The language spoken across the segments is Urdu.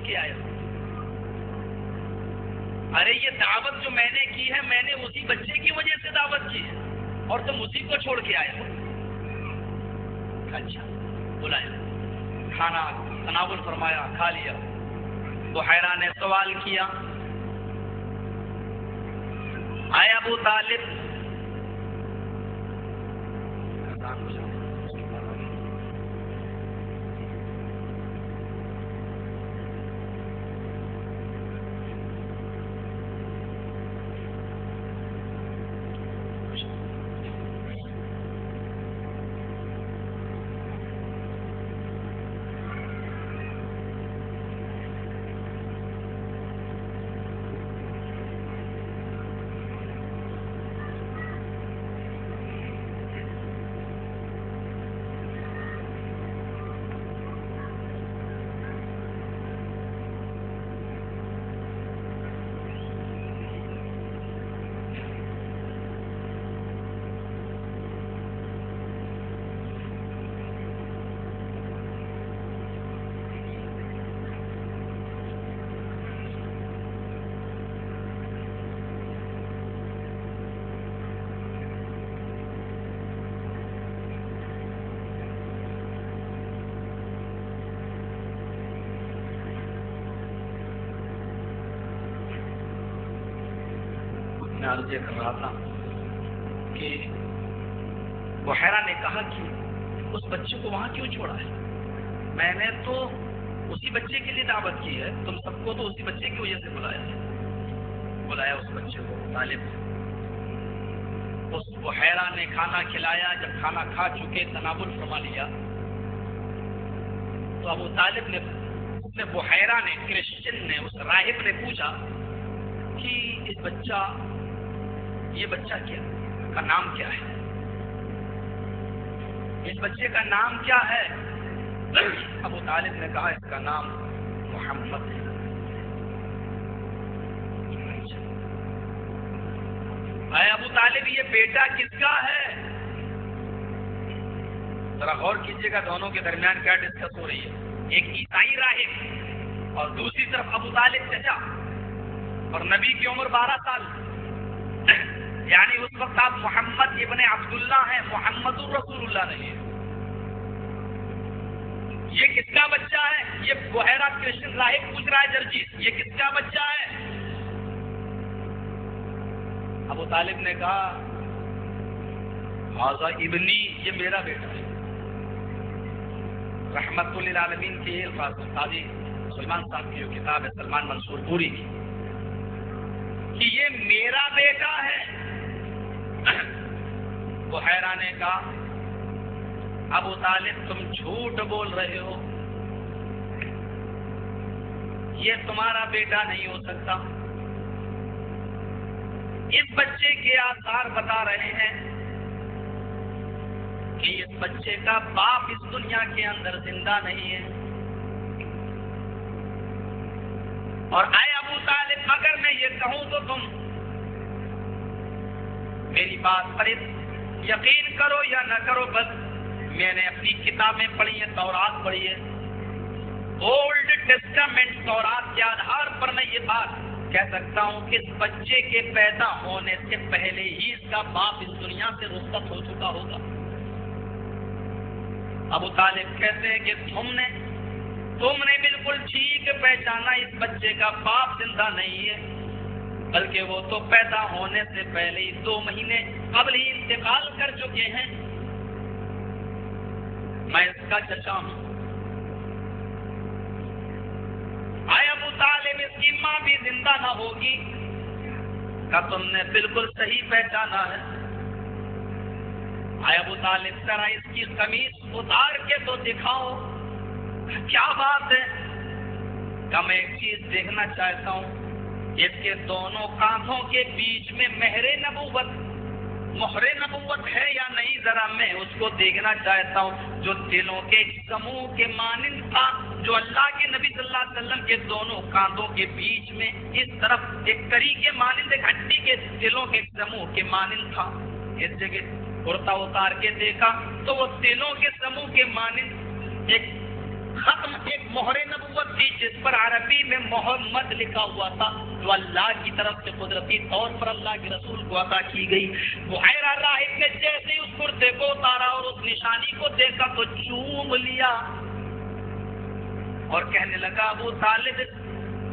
کے آئے ہو؟ ارے یہ دعوت جو میں نے کی ہے میں نے اسی بچے کی وجہ سے دعوت کی ہے اور تم اسی کو چھوڑ کے آئے ہو؟ اچھا بلایا، کھانا تناول فرمایا، کھا لیا۔ بحیرہ نے سوال کیا، آئے ابو طالب عرض کر رہا تھا کہ بحیرہ نے کہا کہ اس بچے کو وہاں کیوں چھوڑا ہے؟ میں نے تو اسی بچے کے لیے دعوت کی ہے، تم سب کو تو اسی بچے کی وجہ سے بلایا اس بچے کو طالب۔ اس بحیرہ نے کھانا کھلایا، جب کھانا کھا چکے تناول فرما لیا تو ابو طالب نے بحیرہ نے کرسچن نے اس راہب نے پوچھا کہ یہ بچہ کیا کا نام کیا ہے؟ اس بچے کا نام کیا ہے؟ ابو طالب نے کہا اس کا نام محمد ہے۔ اے ابو طالب یہ بیٹا کس کا ہے؟ ذرا غور کیجیے گا دونوں کے درمیان کیا ڈسکس ہو رہی ہے۔ ایک عیسائی راہب اور دوسری طرف ابو طالب چچا، اور نبی کی عمر 12 سال، یعنی اس وقت آپ محمد ابن عبداللہ ہیں، محمد الرسول اللہ نہیں ہے۔ یہ کس کا بچہ ہے؟ یہ بحیرہ کرسچن راہب پوچھ رہا ہے جرجیت، یہ کس کا بچہ ہے؟ ابو طالب نے کہا ھذا ابنی، یہ میرا بیٹا ہے۔ رحمت للعالمین کے الفاظ قاضی سلمان صاحب کی جو کتاب ہے سلمان منصور پوری کی، کہ یہ میرا بیٹا ہے۔ بحیرہ نے کہا ابو طالب تم جھوٹ بول رہے ہو، یہ تمہارا بیٹا نہیں ہو سکتا۔ اس بچے کے آثار بتا رہے ہیں کہ اس بچے کا باپ اس دنیا کے اندر زندہ نہیں ہے۔ اور اے ابو طالب اگر میں یہ کہوں تو تم میری بات پر یقین کرو یا نہ کرو، بس میں نے اپنی کتابیں پڑھی ہیں، تورات پڑھی ہے، اولڈ ٹیسٹامنٹ تورات کے آدھار پر میں یہ بات کہہ سکتا ہوں کہ اس بچے کے پیدا ہونے سے پہلے ہی اس کا باپ اس دنیا سے رخصت ہو چکا ہوگا۔ ابو طالب کہتے ہیں کہ تم نے بالکل ٹھیک پہچانا، اس بچے کا باپ زندہ نہیں ہے، بلکہ وہ تو پیدا ہونے سے پہلے ہی 2 مہینے قبل ہی انتقال کر چکے ہیں۔ میں اس کا چچا ہوں۔ آئے ابو طالب اس کی ماں بھی زندہ نہ ہوگی؟ کہ تم نے بالکل صحیح پہچانا ہے۔ آئے ابو طالب ذرا اس کی قمیص اتار کے تو دکھاؤ، کیا بات ہے؟ کہ میں ایک چیز دیکھنا چاہتا ہوں، اس کے دونوں کاندھوں کے بیچ میں مہر نبوت ہے یا نہیں، ذرا میں اس کو دیکھنا چاہتا ہوں، جو دلوں کے سموہ کے مانند تھا، جو اللہ کے نبی صلی اللہ علیہ وسلم کے دونوں کاندھوں کے بیچ میں اس طرف ایک کری کے مانند، ایک ہڈی کے دلوں کے سموہ کے مانند تھا۔ اس جگہ کرتا اتار کے دیکھا تو وہ دلوں کے سموہ کے مانند ایک ختم، ایک مہر نبوت تھی، جس پر عربی محمد لکھا ہوا تھا جو اللہ کی طرف سے قدرتی طور پر اللہ کے رسول کو عطا کی گئی. بحیرہ راہب نے جیسے ہی اس کرتے کو اتارا اور اس نشانی کو دیکھا تو چوم لیا اور کہنے لگا ابو طالب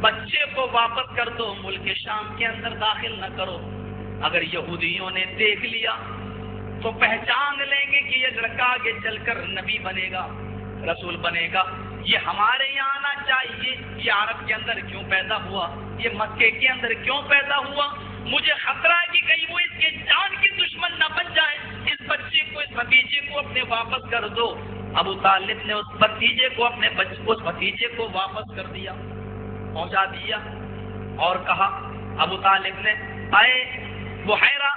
بچے کو واپس کر دو، ملک شام کے اندر داخل نہ کرو. اگر یہودیوں نے دیکھ لیا تو پہچان لیں گے کہ یہ لڑکا آگے چل کر نبی بنے گا، رسول بنے گا. یہ ہمارے یہاں آنا چاہیے. یہ عرب کے اندر کیوں پیدا ہوا؟ یہ مکے کے اندر کیوں پیدا ہوا؟ مجھے خطرہ ہے کہ کہیں وہ اس کے جان کی دشمن نہ بن جائے. اس بچے کو، اس بھتیجے کو اپنے واپس کر دو. ابو طالب نے اس بھتیجے کو اس بھتیجے کو واپس کر دیا، پہنچا دیا اور کہا ابو طالب نے اے بحیرہ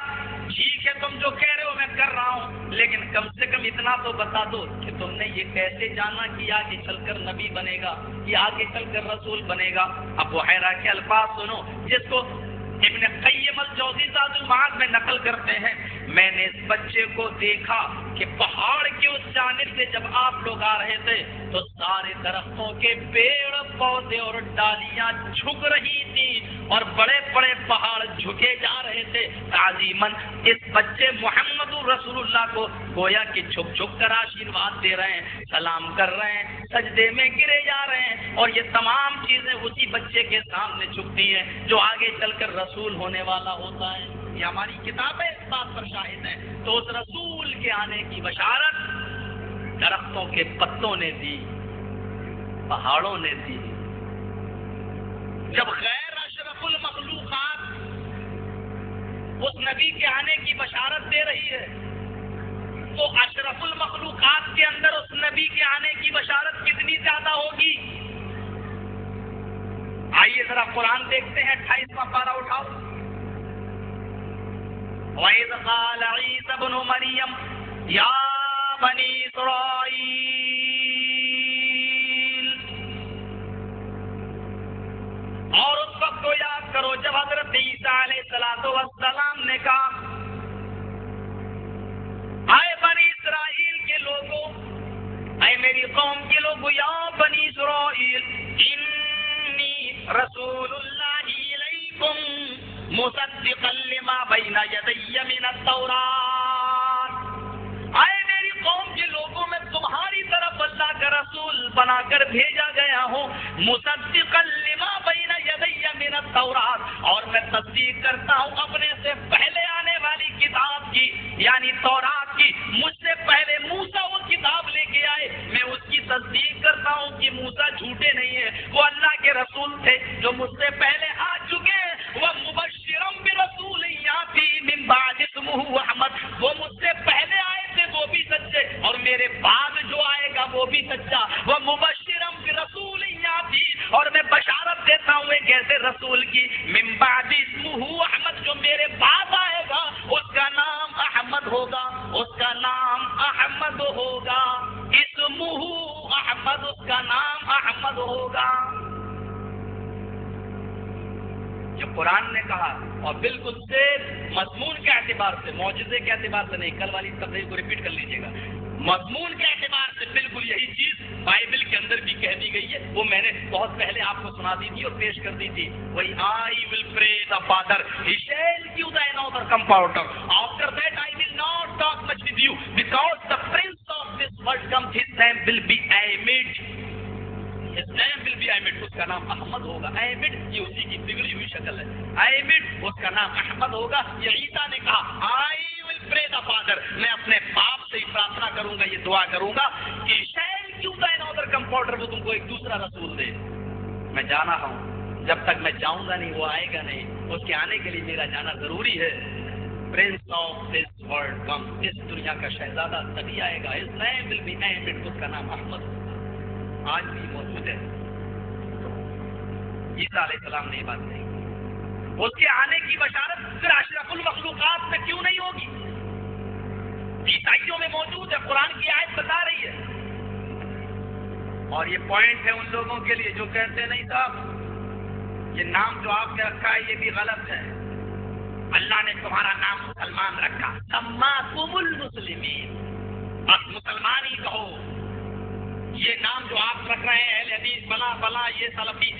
ٹھیک ہے تم جو کہہ رہے ہو میں کر رہا ہوں، لیکن کم سے کم اتنا تو بتا دو کہ تم نے یہ کیسے جانا کہ آگے چل کر نبی بنے گا، کہ آگے چل کر رسول بنے گا. اب بحیرہ کے الفاظ سنو جس کو ابن قیم الجوزی زاد المعاد میں نقل کرتے ہیں. میں نے اس بچے کو دیکھا کہ پہاڑ کی اس جانب سے جب آپ لوگ آ رہے تھے تو سارے درختوں کے پیڑ پودے اور ڈالیاں جھک رہی تھی اور بڑے بڑے پہاڑ جھکے جا رہے تھے تعظیماً اس بچے محمد رسول اللہ کو گویا کہ جھک جھک کر آشیرواد دے رہے ہیں، سلام کر رہے ہیں، سجدے میں گرے جا رہے ہیں. اور یہ تمام چیزیں اسی بچے کے سامنے جھکتی ہیں جو آگے چل کر رسول ہونے والا ہوتا ہے. یہ ہماری کتابیں اس بات پر شاہد ہیں. تو اس رسول کے آنے کی بشارت درختوں کے پتوں نے دی، پہاڑوں نے دی. جب غیر اشرف المخلوقات اس نبی کے آنے کی بشارت دے رہی ہے تو اشرف المخلوقات کے اندر اس نبی کے آنے کی بشارت کتنی زیادہ ہوگی. آئیے ذرا قرآن دیکھتے ہیں. 28واں پارہ اٹھاؤ. وَإِذْ قَالَ عِيسَى ابْنُ مَرْيَمَ يَا بَنِي إِسْرَائِيلَ. اور اس وقت کو یاد کرو جب حضرت عیسیٰ علیہ السلام نے کہا اے بنی اسرائیل کے لوگوں، اے میری قوم کے لوگوں، یا بنی اسرائیل انی رسول اللہ الیکم مصدقا لما بین یدی من التوراۃ. اے میری قوم کے لوگوں، میں تمہاری طرف اللہ کا رسول بنا کر بھیجا گیا ہوں، مصدقا لما بین یدی من التوراۃ، اور میں تصدیق کرتا ہوں اپنے سے پہلے آنے والی کتاب کی، یعنی تورات کی. مجھ سے پہلے موسیٰ وہ کتاب لے کے آئے، میں اس کی تصدیق کرتا ہوں کہ موسیٰ جھوٹے نہیں ہیں، وہ اللہ کے رسول تھے جو مجھ سے پہلے آ چکے ہیں. وہ مبشرم برسول یاتی من بعد اسمہ احمد، وہ مجھ سے پہلے آئے تھے وہ بھی سچے اور میرے بعد جو آئے گا وہ بھی سچا. وہ مبشرم برسول یاتی، اور میں بشارت دیتا ہوں ایک ایسے رسول کی من بعد اسمہ احمد جو میرے بعد آئے گا، اس کا نام احمد ہوگا، اس کا نام احمد ہوگا. اسمہ احمد، اس کا نام احمد ہوگا. جو قرآن نے کہا، اور بالکل سے مضمون کے اعتبار سے، معجزے کے اعتبار سے نہیں. کل والی تقریر کو ریپیٹ کر لیجیے گا. مضمون کے اعتبار سے بالکل یہی چیز بائبل کے اندر بھی کہہ دی گئی ہے. وہ میں نے بہت پہلے آپ کو سنا دی تھی اور پیش کر دی تھی. وہی I will pray the Father, he shall give thee another comforter. After that I will not talk much with you, because the prince of this world comes, his name will be Ahmed. His name will be Ahmed. اس کا نام احمد ہوگا. Ahmed یہ اسی کی بگڑی ہوئی شکل ہے. Ahmed اس کا نام احمد ہوگا. یہ عیسیٰ نے کہا I will pray the Father, میں اپنے باپ سے پرارتھنا کروں گا، یہ دعا کروں گا کہ shall give thee another comforter، وہ تم کو ایک دوسرا رسول دے. میں جانا ہوں، جب تک میں جاؤں گا نہیں وہ آئے گا نہیں. اس کے آنے کے لیے میرا جانا ضروری ہے. پرنس آف دس ورلڈ کم، اس دنیا کا شہزادہ تبھی آئے گا. His name will be Ahmed، اس کا نام احمد آج بھی موجود ہے. عیسیٰ علیہ السلام نے یہ بات کہی. اس کے آنے کی بشارت پھر اشرف المخلوقات میں کیوں نہیں ہوگی؟ عیسائیوں میں موجود ہے، قرآن کی آیت بتا رہی ہے. اور یہ پوائنٹ ہے ان لوگوں کے لیے جو کہتے ہیں نہیں صاحب یہ نام جو آپ نے رکھا ہے یہ بھی غلط ہے، اللہ نے تمہارا نام مسلمان رکھا، سماکم المسلمین، بس مسلمان ہی کہو. یہ نام جو آپ رکھ رہے ہیں اہل حدیث بلا بلا، یہ سلفی